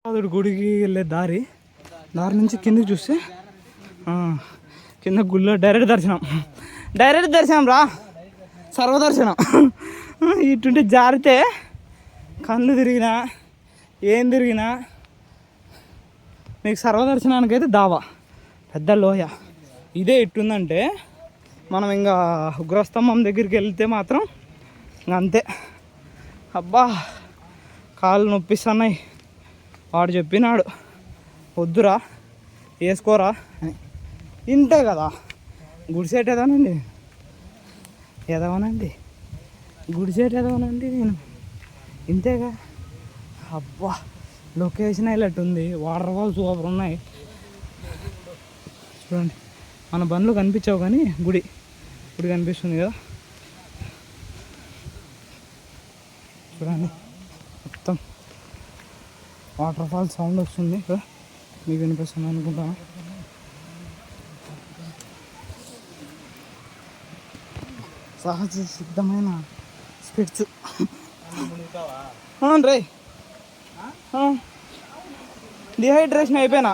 అదుడు గుడికి వెళ్ళే దారి నుంచి కిందకి చూస్తే కింద గుళ్ళో డైరెక్ట్ దర్శనం రా, సర్వదర్శనం. ఇటుంటే జారితే కళ్ళు తిరిగినా ఏం తిరిగినా మీకు సర్వదర్శనానికి అయితే దావా. పెద్ద లోయ ఇదే ఇట్టుందంటే మనం ఇంకా ఉగ్రస్తంభం దగ్గరికి వెళ్తే మాత్రం అంతే. అబ్బా కాళ్ళు నొప్పిస్తున్నాయి. వాడు చెప్పినాడు వద్దురా వేసుకోరా అని. ఇంతే కదా, గుడిసేట ఏదోనండి గుడిసేట ఏదోనండి నేను ఇంతేగా. అబ్బా లొకేషన్ ఇలాంటి వాటర్ ఫాల్స్ సూపర్ ఉన్నాయి. చూడండి మన బండ్లు కనిపించవు కానీ గుడి కనిపిస్తుంది కదా. చూడండి మొత్తం వాటర్ ఫాల్స్ సౌండ్ వస్తుంది కదా, మీకు వినిపిస్తుంది అనుకుంటాను. సహజ సిద్ధమైన స్పిట్స్ రే, డిహైడ్రేషన్ అయిపోయినా